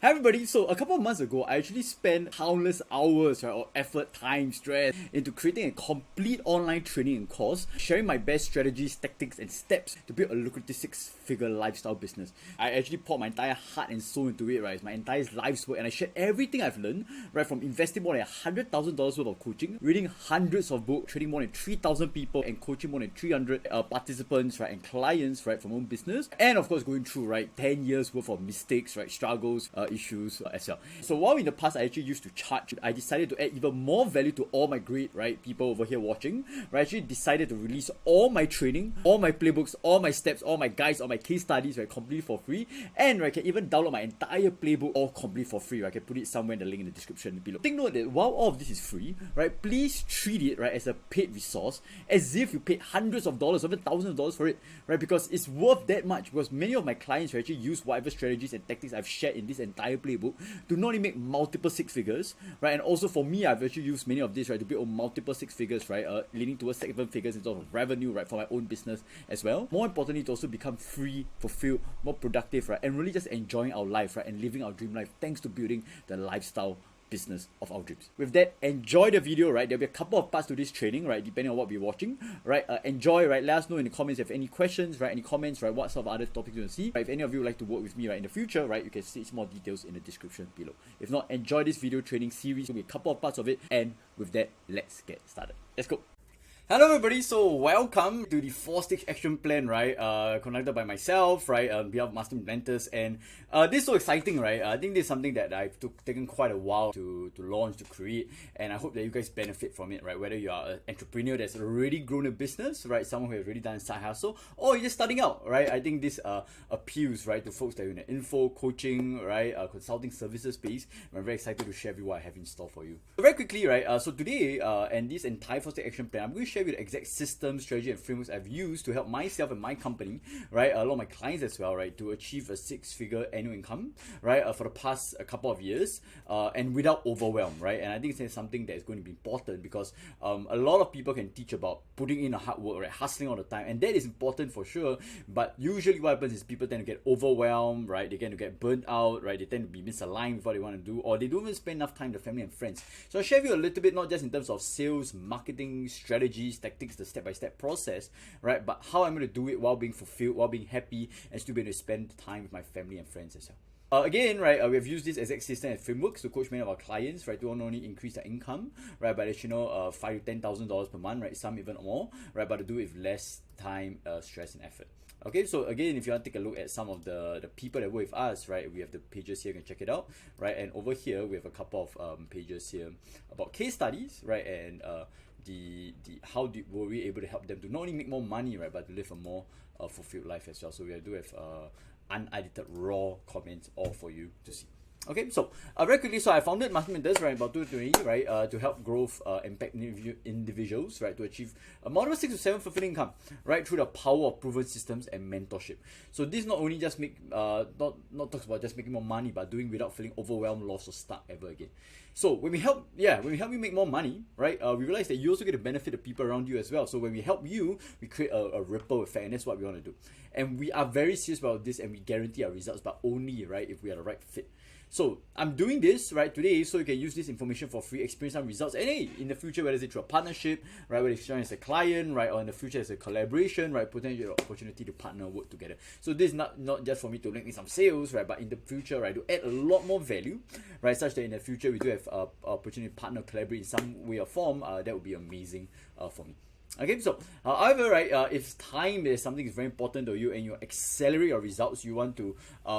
Hi everybody, so a couple of months ago, I actually spent countless hours, right, or effort, time, stress into creating a complete online training and course, sharing my best strategies, tactics, and steps to build a lucrative six-figure lifestyle business. I actually poured my entire heart and soul into it, right, it's my entire life's work, and I shared everything I've learned, right, from investing more than $100,000 worth of coaching, reading hundreds of books, training more than 3,000 people, and coaching more than 300 participants, right, and clients, right, from my own business, and of course going through, right, 10 years worth of mistakes, right, struggles, issues as well. So while in the past I actually used to charge, I decided to add even more value to all my great, right, people over here watching. I actually decided to release all my training, all my playbooks, all my steps, all my guides, all my case studies, right, completely for free. And I can even download my entire playbook all completely for free. Right? I can put it somewhere in the link in the description below. Take note that while all of this is free, right, please treat it, right, as a paid resource, as if you paid hundreds of dollars, even thousands of dollars for it, right, because it's worth that much. Because many of my clients actually use whatever strategies and tactics I've shared in this entire playbook to not only make multiple six figures, right, and also for me, I've actually used many of this, right, to build multiple six figures, right, leading towards seven figures in terms of revenue, right, for my own business as well. More importantly, to also become free, fulfilled, more productive, right, and really just enjoying our life, right, and living our dream life thanks to building the lifestyle business of our dreams. With that, enjoy the video, right? There'll be a couple of parts to this training, right, depending on what we're watching, right? Enjoy, right? Let us know in the comments if you have any questions, right? Any comments, right? What sort of other topics you want to see, right? If any of you would like to work with me, right, in the future, right, you can see more details in the description below. If not, enjoy this video training series. There'll be a couple of parts of it, and with that, let's get started. Let's go. Hello everybody, so welcome to the 4-stage action plan, right, conducted by myself, right, on behalf of Master Mentors, and this is so exciting, right. I think this is something that I've taken quite a while to launch, to create, and I hope that you guys benefit from it, right, whether you are an entrepreneur that's already grown a business, right, someone who has already done a side hustle, or you're just starting out, right. I think this appeals, right, to folks that are in the info, coaching, right, consulting services space. I'm very excited to share with you what I have in store for you. So very quickly, right, so today, and this entire 4-stage action plan, I'm going to share with you the exact system, strategy, and frameworks I've used to help myself and my company, right, a lot of my clients as well, right, to achieve a six-figure annual income, right, for the past couple of years, and without overwhelm, right. And I think it's something that is going to be important because a lot of people can teach about putting in a hard work, right, hustling all the time, and that is important for sure. But usually what happens is people tend to get overwhelmed, right, they tend to get burnt out, right, they tend to be misaligned with what they want to do, or they don't even spend enough time with family and friends. So I'll share with you a little bit, not just in terms of sales, marketing, strategies, tactics, the step-by-step process, right, but how I'm going to do it while being fulfilled, while being happy, and still be able to spend time with my family and friends as well. Again, right, we have used this exact system and frameworks to coach many of our clients, right, to not only increase their income, right, by additional $5,000 to $10,000 per month, right, some even more, right, but to do it with less time, stress, and effort. Okay, so again, if you want to take a look at some of the people that work with us, right, we have the pages here, you can check it out, right, and over here, we have a couple of pages here about case studies, right, and were we able to help them to not only make more money, right, but to live a more fulfilled life as well. So we do have unedited raw comments all for you to see. Okay, so very quickly, so I founded Master Mentors, right, about 2020, right, to help growth impact individuals, right, to achieve a moderate 6 to 7 fulfilling income, right, through the power of proven systems and mentorship. So this not only just not talks about just making more money, but doing without feeling overwhelmed, lost, or stuck ever again. So when we help you make more money, right, we realize that you also get to benefit the people around you as well. So when we help you, we create a ripple effect, and that's what we want to do. And we are very serious about this, and we guarantee our results, but only, right, if we are the right fit. So I'm doing this, right, today, so you can use this information for free, experience some results, and hey, in the future, whether it's through a partnership, right, whether it's as a client, right, or in the future as a collaboration, right, potential opportunity to partner, work together. So this is not just for me to make some sales, right, but in the future, right, to add a lot more value, right, such that in the future we do have opportunity to partner, collaborate in some way or form. That would be amazing for me. Okay, so however, right, if time is something that's very important to you and you accelerate your results, you want to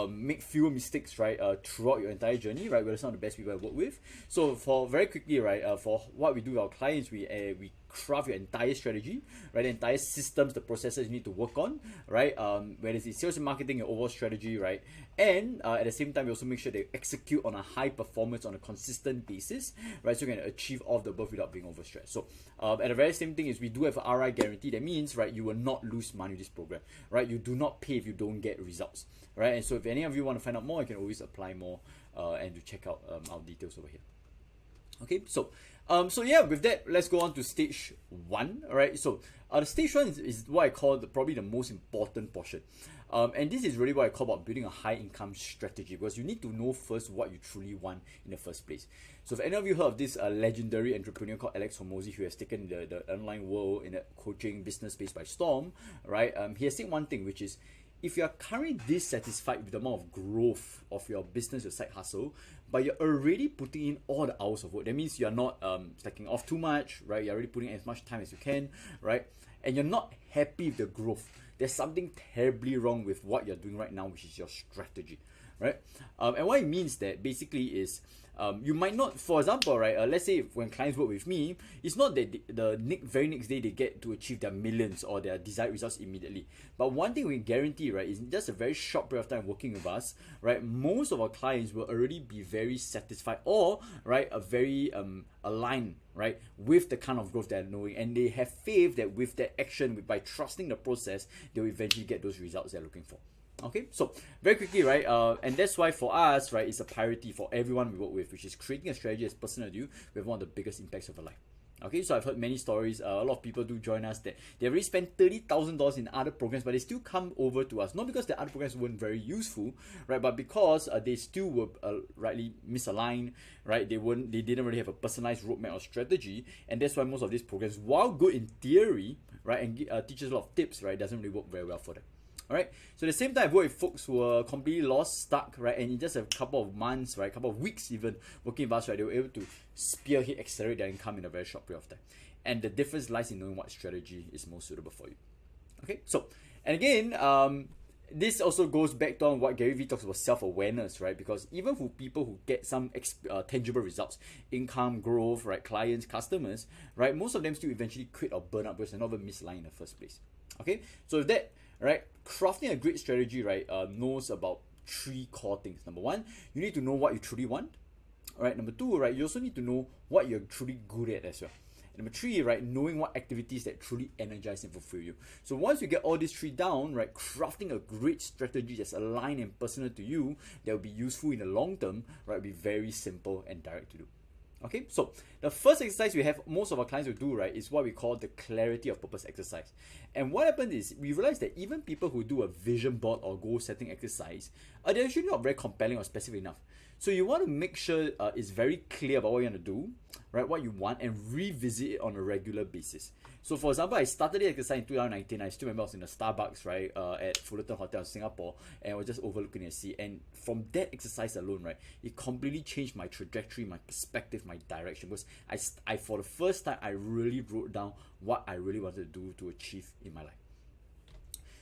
make fewer mistakes, right, throughout your entire journey, right, we're some of the best people I work with. So for very quickly, right, for what we do with our clients, we craft your entire strategy, right, the entire systems, the processes you need to work on, right, whether it's sales and marketing, your overall strategy, right, and at the same time, we also make sure they execute on a high performance on a consistent basis, right, so you can achieve all of the above without being overstressed. So at the very same thing is we do have an RI guarantee. That means, right, you will not lose money with this program, right, you do not pay if you don't get results, right, and so if any of you want to find out more, you can always apply more and to check out our details over here. Okay, so yeah, with that, let's go on to stage 1. All right, so the stage 1 is what I call probably the most important portion. And this is really what I call about building a high income strategy, because you need to know first what you truly want in the first place. So if any of you heard of this legendary entrepreneur called Alex Hormozi, who has taken the online world in the coaching business space by storm, right? He has said one thing, which is, if you are currently dissatisfied with the amount of growth of your business, your side hustle, but you're already putting in all the hours of work, that means you're not slacking off too much, right? You're already putting in as much time as you can, right? And you're not happy with the growth. There's something terribly wrong with what you're doing right now, which is your strategy, right? And what it means that basically is, you might not, for example, right, let's say when clients work with me, it's not that the very next day they get to achieve their millions or their desired results immediately. But one thing we guarantee, right, is just a very short period of time working with us, right, most of our clients will already be very satisfied, or, right, a very aligned, right, with the kind of growth they're knowing, and they have faith that with that action, by trusting the process, they'll eventually get those results they're looking for. Okay, so very quickly, right, and that's why for us, right, it's a priority for everyone we work with, which is creating a strategy as personal to you with one of the biggest impacts of your life. Okay, so I've heard many stories. A lot of people do join us that they already spent $30,000 in other programs, but they still come over to us, not because the other programs weren't very useful, right, but because they still were rightly misaligned, right? They didn't really have a personalized roadmap or strategy, and that's why most of these programs, while good in theory, right, and teaches a lot of tips, right, doesn't really work very well for them. Alright, so at the same time, I've worked with folks who were completely lost, stuck, right, and in just a couple of months, right, a couple of weeks even, working with us, right, they were able to spearhead, accelerate their income in a very short period of time. And the difference lies in knowing what strategy is most suitable for you. Okay, so, and again, this also goes back to what Gary Vee talks about, self-awareness, right? Because even for people who get some tangible results, income, growth, right, clients, customers, right, most of them still eventually quit or burn out because they're not even misaligned in the first place. Okay, so with that, right, crafting a great strategy, right, knows about 3 core things. Number 1, you need to know what you truly want. All right, number 2, right, you also need to know what you're truly good at as well. And number 3, right, knowing what activities that truly energize and fulfill you. So once you get all these 3 down, right, crafting a great strategy that's aligned and personal to you, that will be useful in the long term, right, will be very simple and direct to do. Okay, so the first exercise we have most of our clients will do, right, is what we call the clarity of purpose exercise. And what happens is we realize that even people who do a vision board or goal setting exercise, they're actually not very compelling or specific enough. So you want to make sure it's very clear about what you want to do, right, what you want, and revisit it on a regular basis. So for example, I started the exercise in 2019. I still remember I was in a Starbucks, right, at Fullerton Hotel in Singapore, and I was just overlooking the sea. And from that exercise alone, right, it completely changed my trajectory, my perspective, my direction. Because I for the first time, I really wrote down what I really wanted to do to achieve in my life.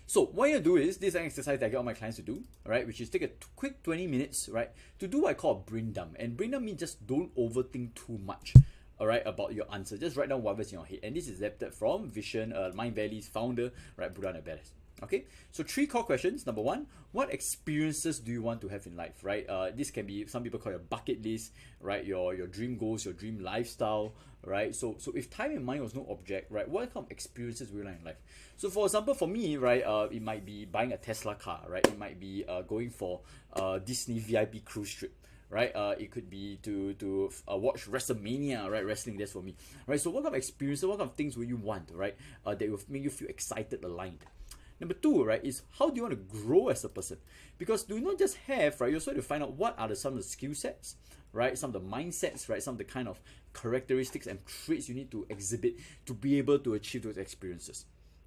So what you do is, this is an exercise that I get all my clients to do, right, which is take a quick 20 minutes, right, to do what I call a brain dump. And brain dump means just don't overthink too much, all right, about your answer. Just write down whatever's in your head. And this is adapted from Vision, Mindvalley's founder, right, Buddha and Badass. Okay, so 3 core questions. Number 1, what experiences do you want to have in life, right? This can be, some people call it a bucket list, right? Your dream goals, your dream lifestyle, right? So if time and money was no object, right, what kind of experiences would you like in life? So for example, for me, right, it might be buying a Tesla car, right? It might be going for Disney VIP cruise trip, right? It could be to watch WrestleMania, right? Wrestling, that's for me, right? So what kind of experiences, what kind of things will you want, right? That will make you feel excited, aligned. Number 2, right, is how do you want to grow as a person? Because do not just have, right, you also have to find out what are some of the skill sets, right, some of the mindsets, right, some of the kind of characteristics and traits you need to exhibit to be able to achieve those experiences.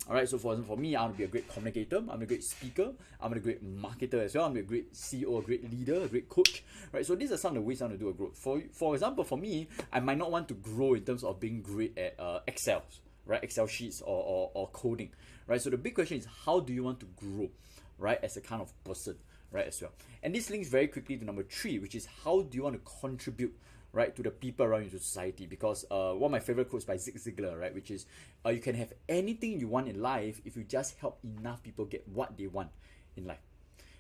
All right, so for example, for me, I want to be a great communicator, I'm a great speaker, I'm a great marketer as well, I'm a great CEO, a great leader, a great coach, right? So these are some of the ways I want to do a growth. For example, for me, I might not want to grow in terms of being great at Excel, right, Excel sheets or coding, right? So the big question is, how do you want to grow, right, as a kind of person, right, as well? And this links very quickly to number 3, which is how do you want to contribute, right, to the people around you, to society? Because one of my favorite quotes by Zig Ziglar, right, which is you can have anything you want in life if you just help enough people get what they want in life.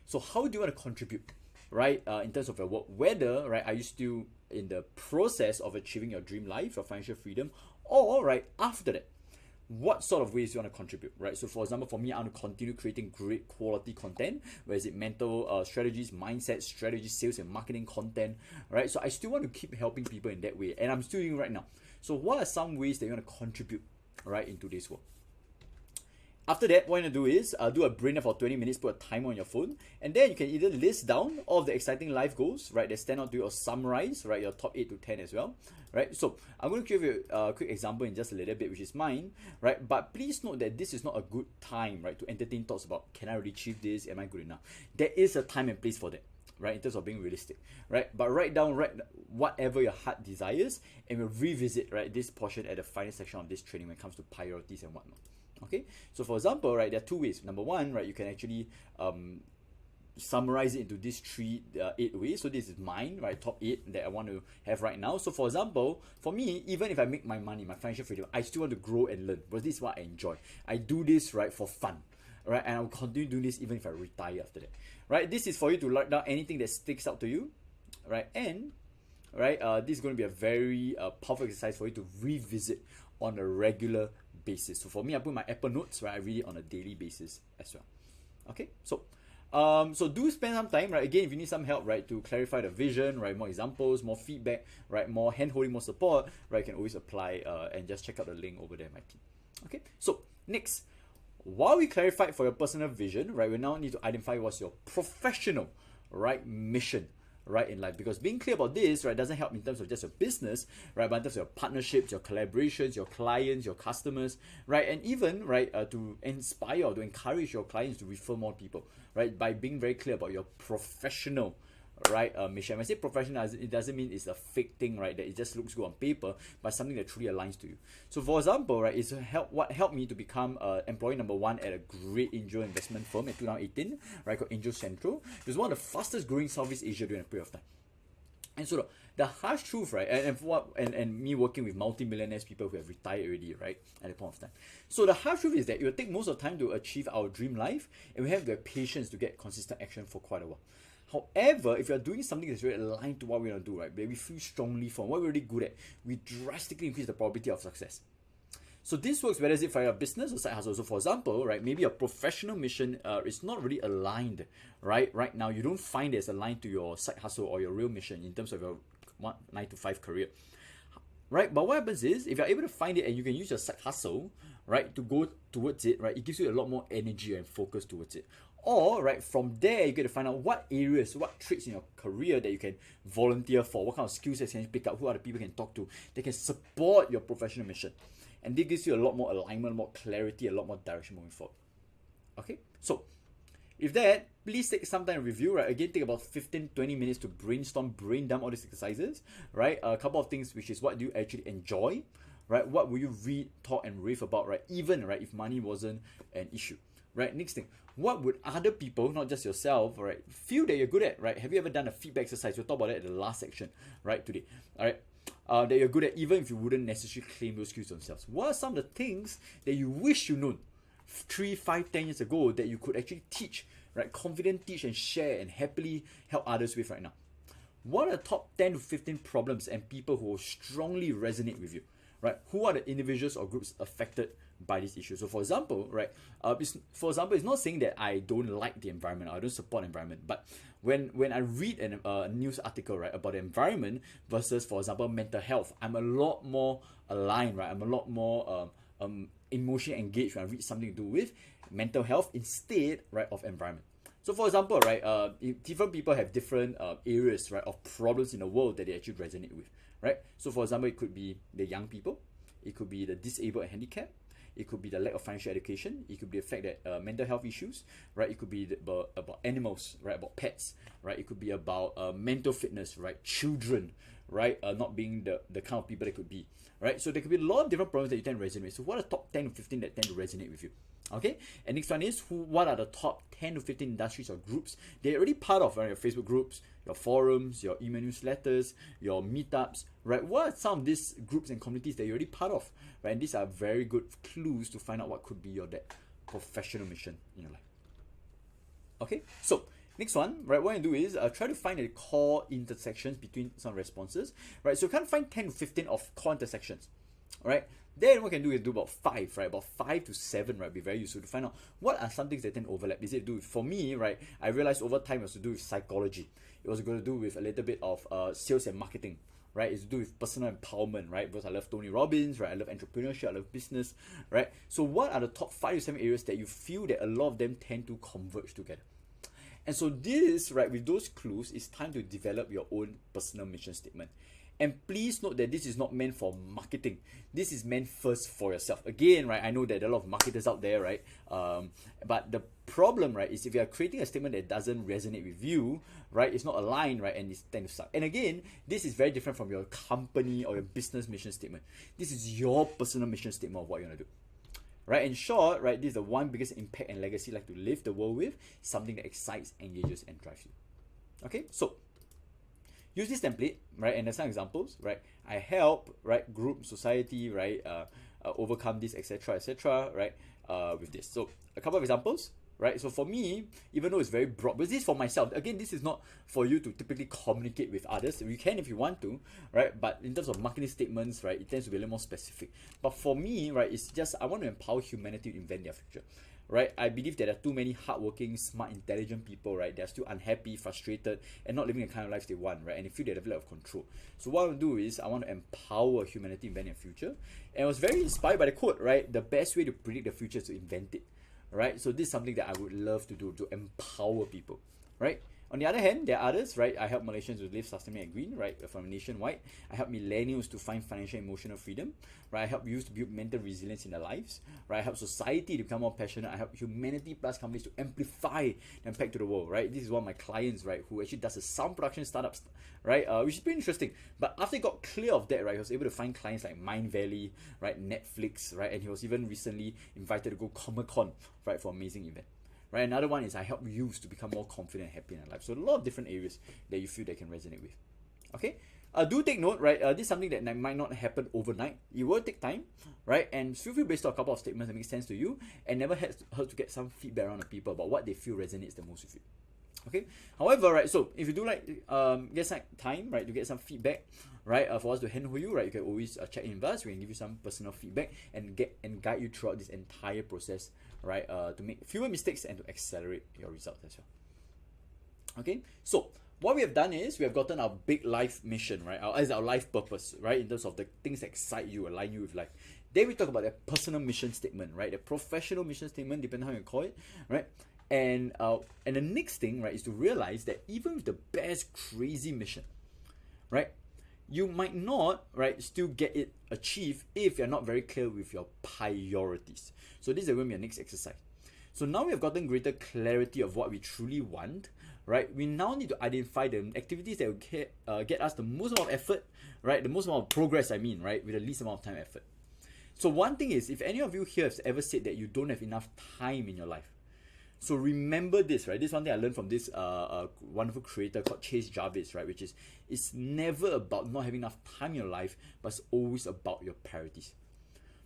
So how do you want to contribute, right, in terms of your work? Whether, right, are you still in the process of achieving your dream life, your financial freedom, or, right, after that, what sort of ways you want to contribute, right? So for example, for me, I want to continue creating great quality content, whether it's mental strategies, mindset strategies, sales and marketing content, right? So I still want to keep helping people in that way, and I'm still doing right now. So what are some ways that you want to contribute, right, into this work? After that, what you do is do a brainer for 20 minutes, put a timer on your phone, and then you can either list down all of the exciting life goals, right, that stand out to you, or summarize, right, your top 8 to 10 as well, right? So I'm going to give you a quick example in just a little bit, which is mine, right? But please note that this is not a good time, right, to entertain thoughts about, can I really achieve this? Am I good enough? There is a time and place for that, right, in terms of being realistic, right? But write down whatever your heart desires, and we'll revisit, right, this portion at the final section of this training when it comes to priorities and whatnot. Okay, so for example, right, there are 2 ways. Number one, right, you can actually summarize it into these 8 ways. So this is mine, right, top 8 that I want to have right now. So for example, for me, even if I make my money, my financial freedom, I still want to grow and learn, because this is what I enjoy. I do this, right, for fun, right, and I'll continue doing this even if I retire after that, right? This is for you to write down anything that sticks out to you, right? And right, this is going to be a very powerful exercise for you to revisit on a regular basis. So for me, I put my Apple Notes, right, I read it on a daily basis as well. Okay, so so do spend some time, right? Again, if you need some help, right, to clarify the vision, right, more examples, more feedback, right, more hand-holding, more support, right, you can always apply and just check out the link over there, my team. Okay, so next, while we clarified for your personal vision, right, we now need to identify what's your professional, right, mission, right, in life. Because being clear about this, right, doesn't help in terms of just your business, right, but in terms of your partnerships, your collaborations, your clients, your customers, right, and even, right, to inspire or to encourage your clients to refer more people, right, by being very clear about your professional, right, mission. When I say professional, it doesn't mean it's a fake thing, right, that it just looks good on paper, but something that truly aligns to you. So for example, right, it's what helped me to become employee number 1 at a great angel investment firm in 2018, right, called Angel Central. It was one of the fastest growing Southeast Asia during a period of time. And so the harsh truth, right, and me working with multi-millionaires, people who have retired already, right, at that point of time. So the harsh truth is that it will take most of the time to achieve our dream life, and we have the patience to get consistent action for quite a while. However, if you're doing something that's very aligned to what we want to do, right, where we feel strongly from what we're really good at, we drastically increase the probability of success. So this works whether it's for your business or side hustle. So for example, right, maybe your professional mission is not really aligned, right now. You don't find it's aligned to your side hustle or your real mission in terms of your 9 to 5 career, right? But what happens is, if you're able to find it and you can use your side hustle, right, to go towards it, right, it gives you a lot more energy and focus towards it. Or, right, from there, you get to find out what areas, what traits in your career that you can volunteer for, what kind of skill sets can you pick up, who are the people you can talk to, that can support your professional mission. And this gives you a lot more alignment, more clarity, a lot more direction moving forward. Okay, so with that, please take some time to review, right? Again, take about 15-20 minutes to brainstorm, brain dump all these exercises, right? A couple of things, which is what do you actually enjoy, right? What will you read, talk, and rave about, right? Even, right, if money wasn't an issue. Right, next thing, what would other people, not just yourself, right, feel that you're good at, right? Have you ever done a feedback exercise? We'll talk about that in the last section, right, today, all right? That you're good at, even if you wouldn't necessarily claim those skills themselves. What are some of the things that you wish you known 3, 5, 10 years ago that you could actually teach, right? Confidently teach and share and happily help others with right now. What are the top 10 to 15 problems and people who will strongly resonate with you, right? Who are the individuals or groups affected by this issue? So for example, right, it's not saying that I don't like the environment or I don't support the environment, but when I read a news article, right, about the environment versus, for example, mental health, I'm a lot more aligned, right? I'm a lot more emotionally engaged when I read something to do with mental health instead, right, of environment. So for example, right, different people have different areas, right, of problems in the world that they actually resonate with, right? So for example, it could be the young people, it could be the disabled and handicapped, it could be the lack of financial education, it could be the fact that mental health issues, right? It could be about animals, right? About pets, right? It could be about mental fitness, right? Children, right? Not being the kind of people they could be, right? So there could be a lot of different problems that you tend to resonate with. So what are the top 10 to 15 that tend to resonate with you? Okay, and next one is what are the top 10 to 15 industries or groups they're already part of, right? Your Facebook groups, your forums, your email newsletters, your meetups, right? What are some of these groups and communities that you're already part of, right? And these are very good clues to find out what could be your professional mission in your life. Okay, so next one, right, what you do is try to find the core intersections between some responses, right? So you can't find 10 to 15 of core intersections, right? Then what we can do is do about 5, right? About 5 to 7, right? Be very useful to find out what are some things that tend to overlap. Is it to do with, for me, right? I realized over time it was to do with psychology. It was going to do with a little bit of sales and marketing, right? It's to do with personal empowerment, right? Because I love Tony Robbins, right? I love entrepreneurship, I love business, right? So what are the top 5 to 7 areas that you feel that a lot of them tend to converge together? And so this, right, with those clues, it's time to develop your own personal mission statement. And please note that this is not meant for marketing. This is meant first for yourself. Again, right, I know that there are a lot of marketers out there, right? But the problem, right, is if you are creating a statement that doesn't resonate with you, right, it's not aligned, right, and it's tend to suck. And again, this is very different from your company or your business mission statement. This is your personal mission statement of what you're gonna do. Right, in short, right, this is the one biggest impact and legacy like to live the world with, something that excites, engages, and drives you. Okay, so use this template, right, and there's some examples, right? I help, right, group, society, right, overcome this, etc., right, with this. So a couple of examples, right? So for me, even though it's very broad, but this is for myself. Again, this is not for you to typically communicate with others. You can if you want to, right? But in terms of marketing statements, right, it tends to be a little more specific. But for me, right, it's just I want to empower humanity to invent their future. Right, I believe that there are too many hardworking, smart, intelligent people, right? They're still unhappy, frustrated, and not living the kind of life they want, right? And they feel they have a lot of control. So what I want to do is I want to empower humanity to invent their future. And I was very inspired by the quote, right? The best way to predict the future is to invent it, right? So this is something that I would love to do, to empower people, right? On the other hand, there are others, right? I help Malaysians to live sustainably and green, right? From nationwide. I help millennials to find financial and emotional freedom, right? I help youth to build mental resilience in their lives, right? I help society to become more passionate. I help humanity plus companies to amplify the impact to the world, right? This is one of my clients, right, who actually does a sound production startups, right? Which is pretty interesting. But after he got clear of that, right, he was able to find clients like Mind Valley, right, Netflix, right? And he was even recently invited to go Comic-Con, right, for an amazing event. Right, another one is I help youth to become more confident and happy in their life. So a lot of different areas that you feel that can resonate with. Okay, do take note, right? This is something that might not happen overnight. It will take time, right? And feel free based on a couple of statements that make sense to you, and never hurt to get some feedback around the people about what they feel resonates the most with you. Okay. However, right, so if you do like get some time, right, to get some feedback, right, for us to handle you, right, you can always check in with us. We can give you some personal feedback and guide you throughout this entire process, right, to make fewer mistakes and to accelerate your results as well. Okay. So what we have done is we have gotten our big life mission, right, as our life purpose, right, in terms of the things that excite you, align you with life. Then we talk about the personal mission statement, right, the professional mission statement, depending on how you call it, right. And the next thing, right, is to realize that even with the best crazy mission, right, you might not, right, still get it achieved if you're not very clear with your priorities. So this is going to be our next exercise. So now we have gotten greater clarity of what we truly want, right? We now need to identify the activities that will get us the most amount of effort, right? The most amount of progress, I mean, right, with the least amount of time effort. So one thing is, if any of you here have ever said that you don't have enough time in your life, so remember this, right? This is one thing I learned from this wonderful creator called Chase Jarvis, right? Which is, it's never about not having enough time in your life, but it's always about your priorities.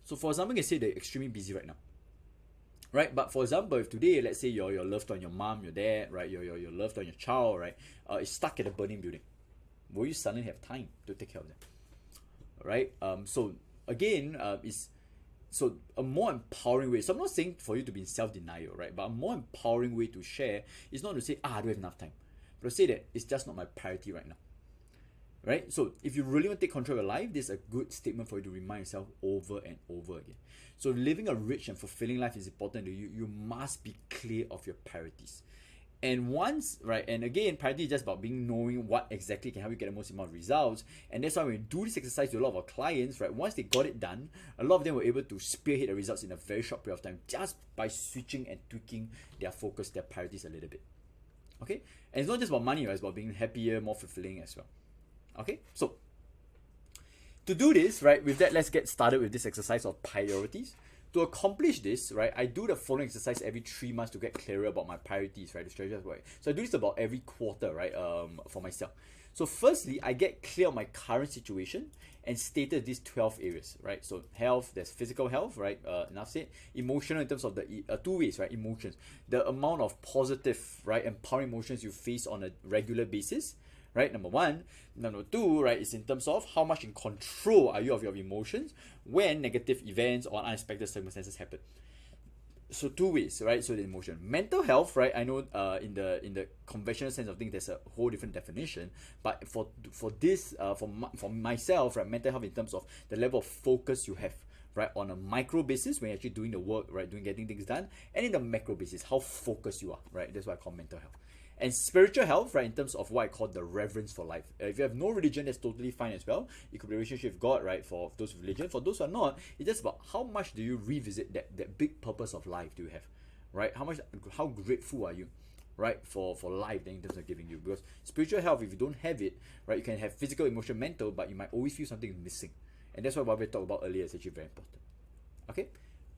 So for example, you can say that you're extremely busy right now, right? But for example, if today, let's say your loved one, your mom, your dad, right? Your loved one, your child, right? Is stuck at a burning building, will you suddenly have time to take care of them, right? So again, So a more empowering way, so I'm not saying for you to be in self-denial, right? But a more empowering way to share is not to say, I don't have enough time. But to say that it's just not my priority right now. Right? So if you really want to take control of your life, this is a good statement for you to remind yourself over and over again. So living a rich and fulfilling life is important to you. You must be clear of your priorities. And once, right, and again, priority is just about knowing what exactly can help you get the most amount of results. And that's why when we do this exercise to a lot of our clients, right, once they got it done, a lot of them were able to spearhead the results in a very short period of time just by switching and tweaking their focus, their priorities a little bit. Okay? And it's not just about money, right? It's about being happier, more fulfilling as well. Okay? So, to do this, right, with that, let's get started with this exercise of priorities. To accomplish this, right, I do the following exercise every 3 months to get clearer about my priorities, right, the strategies, right. So I do this about every quarter, right, for myself. So firstly, I get clear on my current situation and stated these 12 areas, right. So health, there's physical health, right, enough said. Emotional in terms of the 2 ways, right, emotions. The amount of positive, right, empowering emotions you face on a regular basis, right? Number one. Number two, right, is in terms of how much in control are you of your emotions when negative events or unexpected circumstances happen. So two ways, right? So the emotion, mental health, right? I know in the conventional sense of things, there's a whole different definition. But for this, for myself, right, mental health in terms of the level of focus you have, right, on a micro basis when you're actually doing the work, right, getting things done, and in the macro basis, how focused you are, right? That's what I call mental health. And spiritual health, right, in terms of what I call the reverence for life. If you have no religion, that's totally fine as well. It could be a relationship with God, right, for those with religion. For those who are not, it's just about how much do you revisit that big purpose of life do you have, right? How grateful are you, right, for life that in terms of giving you. Because spiritual health, if you don't have it, right, you can have physical, emotional, mental, but you might always feel something missing. And that's what we talked about earlier is actually very important. Okay?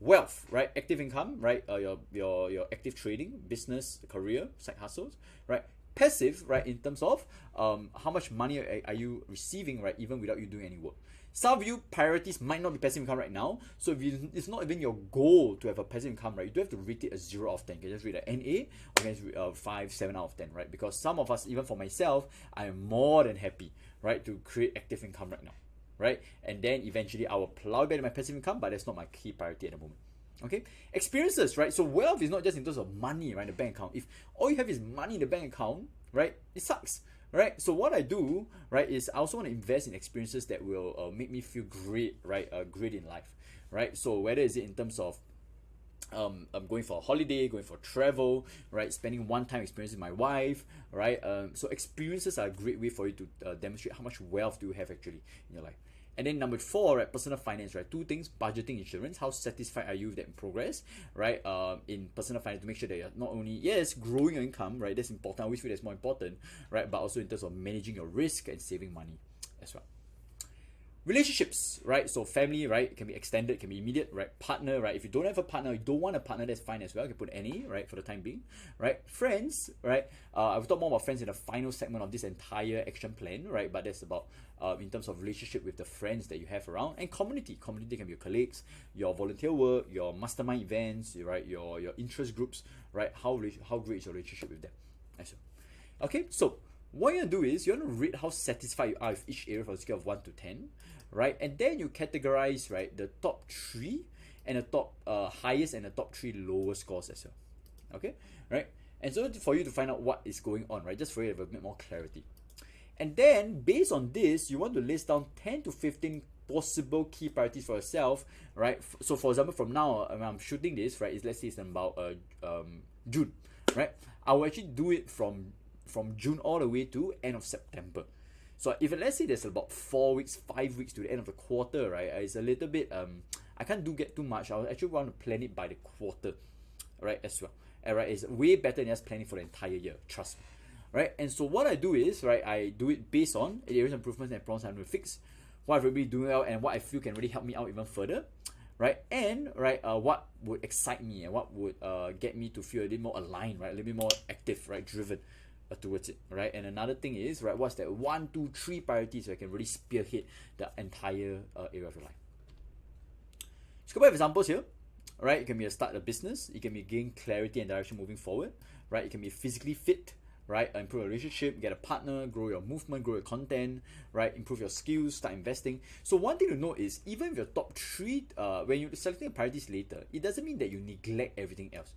Wealth, right? Active income, right? Your active trading, business, career, side hustles, right? Passive, right? In terms of how much money are you receiving, right? Even without you doing any work. Some of you priorities might not be passive income right now. So if it's not even your goal to have a passive income, right? You don't have to rate it a 0 out of 10. You can just rate an NA or you can 5, 7 out of 10, right? Because some of us, even for myself, I am more than happy, right, to create active income right now. Right? And then eventually I will plow back to my passive income, but that's not my key priority at the moment. Okay? Experiences, right? So wealth is not just in terms of money, right? In the bank account. If all you have is money in the bank account, right? It sucks, right? So what I do, right, is I also want to invest in experiences that will make me feel great, right? Great in life, right? So whether is it in terms of I'm going for a holiday, going for travel, right? Spending one-time experience with my wife, right? So experiences are a great way for you to demonstrate how much wealth do you have actually in your life. And then number 4, right, personal finance, right? 2 things: budgeting, insurance. How satisfied are you with that progress, right? In personal finance, to make sure that you're not only, yes, growing your income, right? That's important. I always feel that's more important, right? But also in terms of managing your risk and saving money as well. Relationships, right? So family, right? It can be extended, it can be immediate, right? Partner, right? If you don't have a partner, you don't want a partner, that's fine as well. You can put any, right? For the time being, right? Friends, right? I will talk more about friends in the final segment of this entire action plan, right? But that's about in terms of relationship with the friends that you have around. And community. Community can be your colleagues, your volunteer work, your mastermind events, right? Your interest groups, right? How great is your relationship with them as well. Okay, so what you want to do is you want to rate how satisfied you are with each area from a scale of 1 to 10, right? And then you categorize, right, the top 3 and the top highest and the top 3 lowest scores as well. Okay, right? And so for you to find out what is going on, right, just for you to have a bit more clarity. And then based on this, you want to list down 10 to 15 possible key priorities for yourself, right? So for example, from now, when I'm shooting this, right, let's say it's about June, right? I will actually do it from June all the way to end of September. So if let's say there's about 4 weeks, 5 weeks to the end of the quarter, right, it's a little bit I can't get too much. I actually want to plan it by the quarter, right, as well. And right, it's way better than just planning for the entire year, trust me. Right? And so what I do is, right, I do it based on areas of improvements and problems I'm going to fix, what I've really been doing well, and what I feel can really help me out even further, right? And right, what would excite me and what would get me to feel a little more aligned, right, a little bit more active, right, driven towards it, right? And another thing is, right, what's that 1, 2, 3 priorities so I can really spearhead the entire area of your life. Let's go by examples here, right? It can be a start a business, it can be gain clarity and direction moving forward, right? It can be physically fit, right? Improve your relationship, get a partner, grow your movement, grow your content, right? Improve your skills, start investing. So one thing to note is, even if your top 3, when you're selecting priorities later, it doesn't mean that you neglect everything else.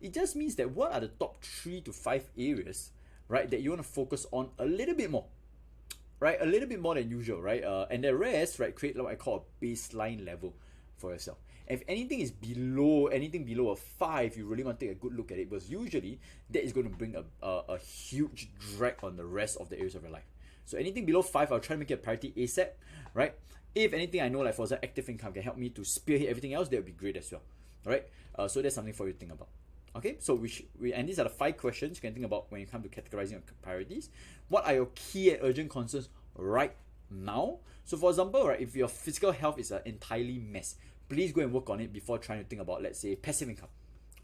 It just means that what are the top 3 to 5 areas, right, that you want to focus on a little bit more, right? A little bit more than usual, right? And the rest, right, create what I call a baseline level for yourself. If anything below a 5, you really want to take a good look at it, because usually that is going to bring a huge drag on the rest of the areas of your life. So anything below 5, I'll try to make it a priority ASAP, right? If anything I know, like for example, active income can help me to spearhead everything else, that would be great as well, right? So that's something for you to think about. Okay, so and these are the 5 questions you can think about when you come to categorizing your priorities. What are your key and urgent concerns right now? So for example, right, if your physical health is an entirely mess, please go and work on it before trying to think about, let's say, passive income.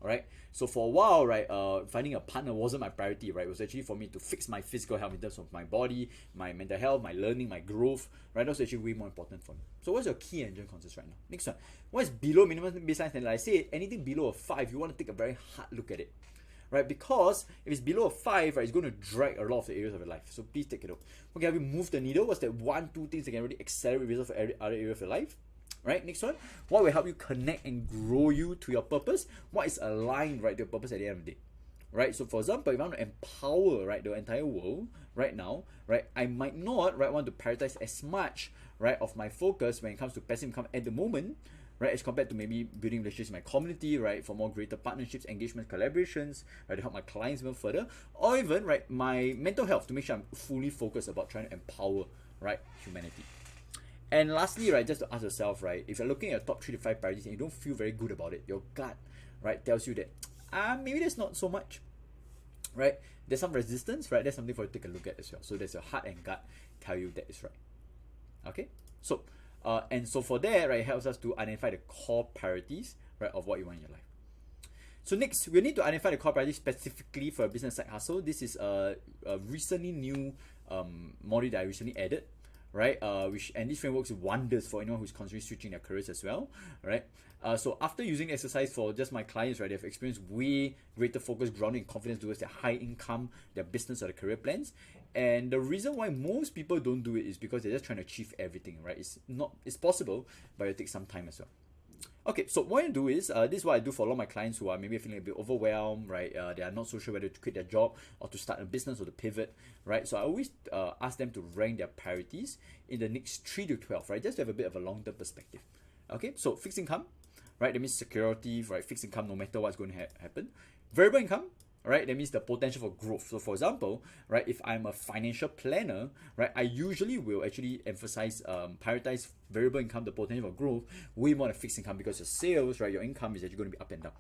All right. So for a while, right, finding a partner wasn't my priority, right? It was actually for me to fix my physical health in terms of my body, my mental health, my learning, my growth, right? That's actually way more important for me. So what's your key and urgent concerns right now? Next one. What is below minimum baseline standard? Like I said, anything below a 5, you want to take a very hard look at it, right? Because if it's below a 5, right, it's going to drag a lot of the areas of your life. So please take it out. Okay, have you moved the needle? What's that 1, 2 things that can really accelerate results for every other area of your life? Right, next one. What will help you connect and grow you to your purpose? What is aligned, right, to your purpose at the end of the day? Right, so for example, if I want to empower, right, the entire world right now, right, I might not, right, want to prioritize as much, right, of my focus when it comes to passive income at the moment, right, as compared to maybe building relationships in my community, right, for more greater partnerships, engagements, collaborations, right, to help my clients even further, or even, right, my mental health to make sure I'm fully focused about trying to empower, right, humanity. And lastly, right, just to ask yourself, right, if you're looking at your top 3 to 5 priorities and you don't feel very good about it, your gut, right, tells you that maybe there's not so much, right? There's some resistance, right? There's something for you to take a look at as well. So there's your heart and gut tell you that is right. Okay, so and so for that, right, it helps us to identify the core priorities, right, of what you want in your life. So next, we need to identify the core priorities specifically for a business side hustle. This is a recently new module that I recently added, right? And this framework wonders for anyone who's considering switching their careers as well, right? So after using the exercise for just my clients, right, they've experienced way greater focus, grounding, and confidence towards their high income, their business, or their career plans. And the reason why most people don't do it is because they're just trying to achieve everything, right? It's possible, but it takes some time as well. Okay, so what I do is, this is what I do for a lot of my clients who are maybe feeling a bit overwhelmed, right? They are not so sure whether to quit their job or to start a business or to pivot, right? So I always ask them to rank their priorities in the next 3 to 12, right? Just to have a bit of a long-term perspective. Okay, so fixed income, right? That means security, right? Fixed income no matter what's going to happen. Variable income, right? That means the potential for growth. So for example, right, if I'm a financial planner, right, I usually will actually emphasize, prioritize variable income, the potential for growth, way more than fixed income, because your sales, right, your income is actually going to be up and down.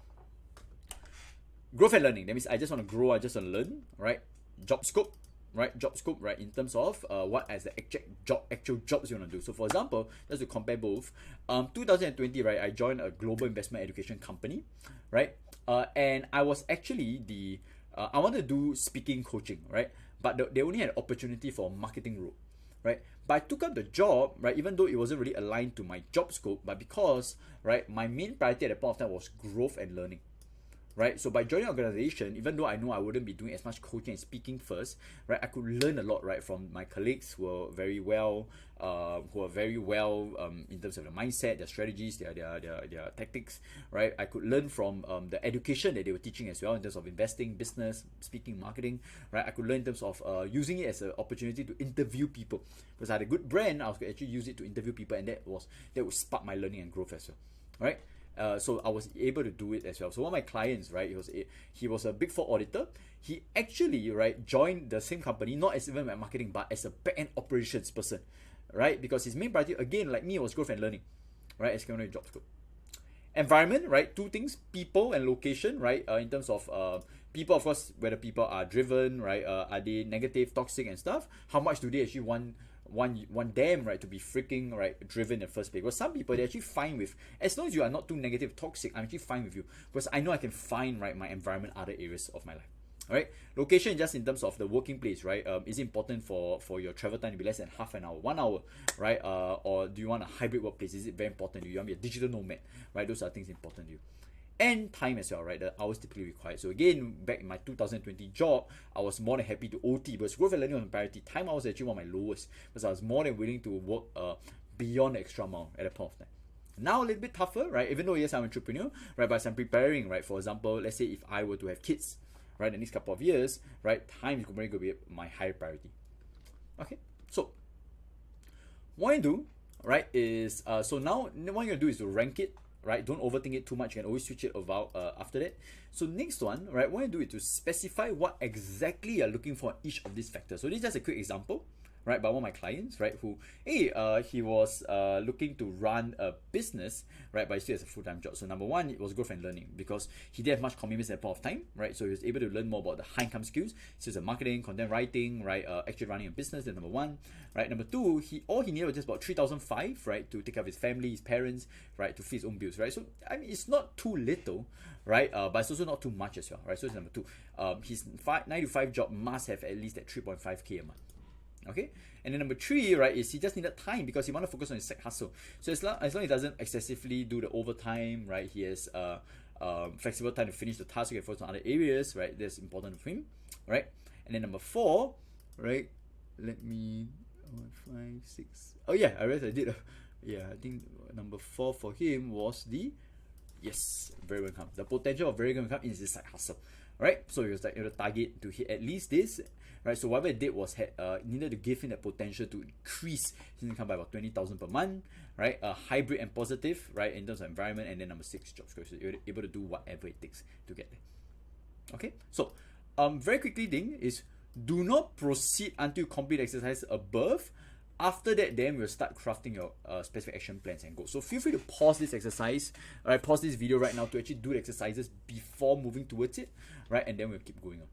Growth and learning, that means I just want to grow, I just want to learn, right? Job scope, right? Job scope, right, in terms of what as the actual jobs you want to do. So for example, just to compare both, 2020, right, I joined a global investment education company, right? And I was actually I wanted to do speaking coaching, right? But they only had opportunity for marketing role, right? But I took up the job, right, even though it wasn't really aligned to my job scope, but because, right, my main priority at that point of time was growth and learning. Right, so by joining an organization, even though I know I wouldn't be doing as much coaching and speaking first, right, I could learn a lot, right, from my colleagues who are very well, in terms of their mindset, their strategies, their tactics, right. I could learn from the education that they were teaching as well in terms of investing, business, speaking, marketing, right. I could learn in terms of using it as an opportunity to interview people, because I had a good brand. I could actually use it to interview people, and that would spark my learning and growth as well, right. So I was able to do it as well. So one of my clients, right, he was a Big 4 auditor. He actually, right, joined the same company, not as even marketing, but as a back-end operations person, right? Because his main priority, again, like me, was growth and learning, right, as compared to job scope. Environment, right, 2 things, people and location, right, in terms of people, of course, whether people are driven, right, are they negative, toxic and stuff, how much do they actually want them, right, to be freaking, right, driven in the first place. Because some people, they're actually fine with, as long as you are not too negative, toxic, I'm actually fine with you, because I know I can find, right, my environment, other areas of my life. All right, location, just in terms of the working place, right, is it important for your travel time to be less than half an hour, 1 hour, right, or do you want a hybrid workplace? Is it very important to you? You want to be a digital nomad, right? Those are things important to you. And time as well, right? The hours typically required. So again, back in my 2020 job, I was more than happy to OT, but growth and learning was my priority. Time I was actually one of my lowest, because I was more than willing to work beyond the extra amount at that point of time. Now a little bit tougher, right? Even though yes, I'm an entrepreneur, right? But as I'm preparing, right? For example, let's say if I were to have kids, right, the next couple of years, right? Time is going to be my higher priority. Okay, so what I do, right, is so now what you're gonna do is to rank it. Right, don't overthink it too much. You can always switch it about after that. So next one, right, what you do is to specify what exactly you're looking for in each of these factors. So this is just a quick example, right, by one of my clients, right, who, he was looking to run a business, right, but he still has a full-time job. So number one, it was growth and learning, because he didn't have much commitments at that point of time, right, so he was able to learn more about the high-income skills, such as marketing, content writing, right, actually running a business. That's number one, right. Number two, all he needed was just about 3,500, right, to take care of his family, his parents, right, to feed his own bills, right. So I mean, it's not too little, right, but it's also not too much as well, right. So it's number two. His 9 to 5 job must have at least that 3.5K a month. Okay, and then number three, right, is he just needed time because he want to focus on his side hustle. So as long as he doesn't excessively do the overtime, right, he has flexible time to finish the task, you can focus on other areas, right? That's important for him, right? And then number 4, right? Let me 1, 5, 6. Oh yeah, I realized I did. Yeah, I think number 4 for him was the variable income. The potential of variable income is this side hustle, right? So it was like the target to hit at least this, right? So whatever it did was needed to give him the potential to increase his income by about 20,000 per month, right? Hybrid and positive, right? In terms of environment, and then number 6, job security. So you're able to do whatever it takes to get there. Okay, so very quickly thing is, do not proceed until you complete exercise above. After that, then we'll start crafting your specific action plans and goals. So feel free to pause this exercise, right? Pause this video right now to actually do the exercises before moving towards it, right? And then we'll keep going on.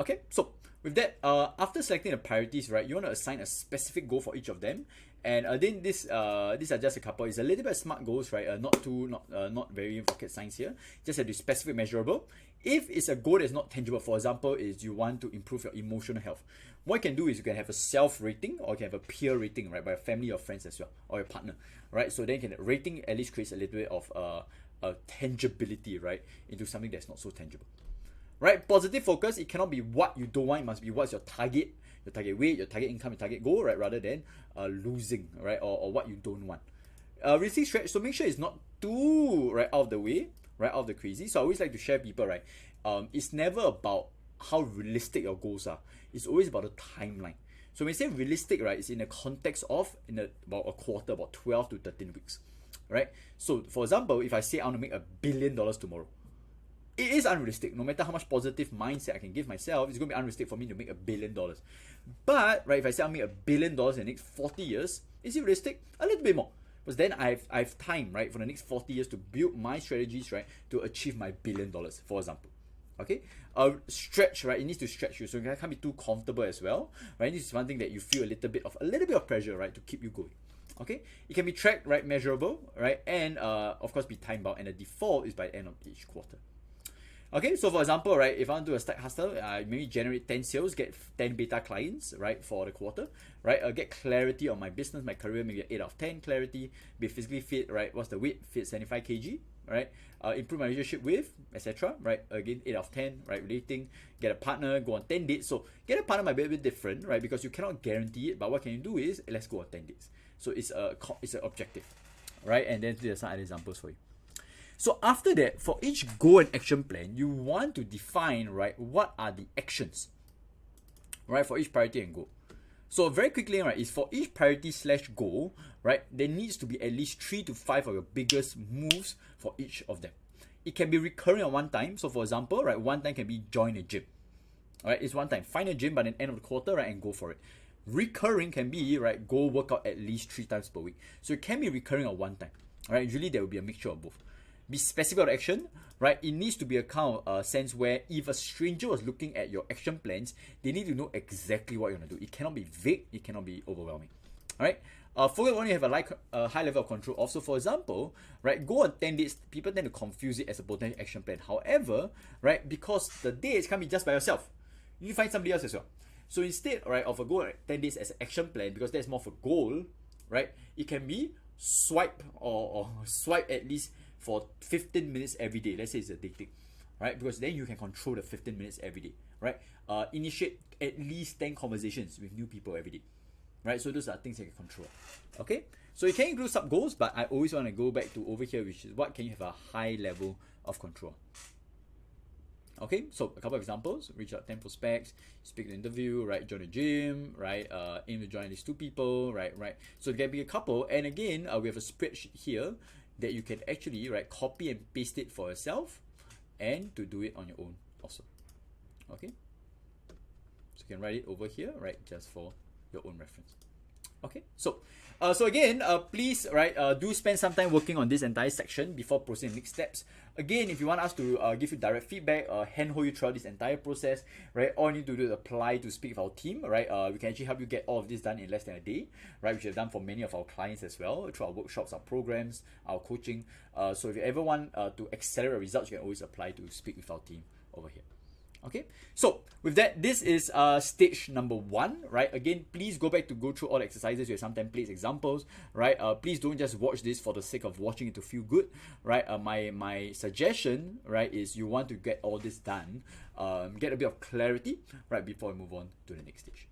Okay, so with that, after selecting the priorities, right, you want to assign a specific goal for each of them. And then these are just a couple. It's a little bit of smart goals, right? Not very rocket science here. Just have to be specific, measurable. If it's a goal that's not tangible, for example, is you want to improve your emotional health, what you can do is you can have a self-rating, or you can have a peer rating, right, by your family or friends as well, or your partner, right? So then rating at least creates a little bit of tangibility, right, into something that's not so tangible. Right, positive focus, it cannot be what you don't want, it must be what's your target weight, your target income, your target goal, right, rather than losing, right, or what you don't want. Realistic stretch, so make sure it's not too out of the way, right, out of the crazy. So I always like to share people, right, it's never about how realistic your goals are, it's always about the timeline. So when we say realistic, right, it's in the context of about a quarter, about 12 to 13 weeks, right? So for example, if I say I want to make $1 billion tomorrow, it is unrealistic. No matter how much positive mindset I can give myself, it's going to be unrealistic for me to make $1 billion. But, right, if I say I'll make $1 billion in the next 40 years, is it realistic? A little bit more. Because then I have time, right, for the next 40 years to build my strategies, right, to achieve my $1 billion, for example. Okay? Stretch, right, it needs to stretch you. So you can't be too comfortable as well, right? This is one thing that you feel a little bit of pressure, right, to keep you going. Okay? It can be tracked, right, measurable, right, and of course be time bound, and the default is by the end of each quarter. Okay, so for example, right, if I want to do a stack hustle, maybe generate 10 sales, get 10 beta clients, right, for the quarter, right, get clarity on my business, my career, maybe 8 out of 10 clarity, be physically fit, right, what's the weight, fit 75 kg, right, improve my relationship with, etc., right, again, 8 out of 10, right, relating, get a partner, go on 10 dates. So get a partner might be a bit different, right, because you cannot guarantee it, but what can you do is, let's go on 10 dates. So it's an objective, right, and then there's some other examples for you. So after that, for each goal and action plan, you want to define, right, what are the actions, right, for each priority and goal. So very quickly, right, is for each priority / goal, right, there needs to be at least 3 to 5 of your biggest moves for each of them. It can be recurring at one time. So for example, right, one time can be join a gym. All right, it's one time. Find a gym by the end of the quarter, right, and go for it. Recurring can be, right, go work out at least 3 times per week. So it can be recurring at one time. All right, usually there will be a mixture of both. Be specific about action, right? It needs to be a kind of sense where if a stranger was looking at your action plans, they need to know exactly what you're going to do. It cannot be vague. It cannot be overwhelming. All right? Focus when you have a high level of control. Also, for example, right, go on 10 dates. People tend to confuse it as a potential action plan. However, right, because the dates can't be just by yourself. You need to find somebody else as well. So instead, right, of a goal, right, 10 days as an action plan, because that's more of a goal, right, it can be swipe or swipe at least for 15 minutes every day. Let's say it's a dating, right? Because then you can control the 15 minutes every day, right? Initiate at least 10 conversations with new people every day, right? So those are things you can control. Okay, so you can include sub goals, but I always want to go back to over here, which is what can you have a high level of control. Okay, so a couple of examples: reach out 10 prospects, speak the interview, right? Join a gym, right? Aim to join at least 2 people, right? So it can be a couple, and again, we have a spreadsheet here that you can actually, right, copy and paste it for yourself and to do it on your own also. Okay, so you can write it over here, right, just for your own reference. Okay, so again, please, right, do spend some time working on this entire section before proceeding next steps. Again, if you want us to give you direct feedback, handhold you throughout this entire process, right, all you need to do is apply to speak with our team, right? We can actually help you get all of this done in less than a day, right, which we have done for many of our clients as well, through our workshops, our programs, our coaching. So if you ever want to accelerate results, you can always apply to speak with our team over here. Okay, so with that, this is stage number 1, right? Again, please go back to go through all the exercises. You have some templates, examples, right? Please don't just watch this for the sake of watching it to feel good, right? My suggestion, right, is you want to get all this done, get a bit of clarity, right, before we move on to the next stage.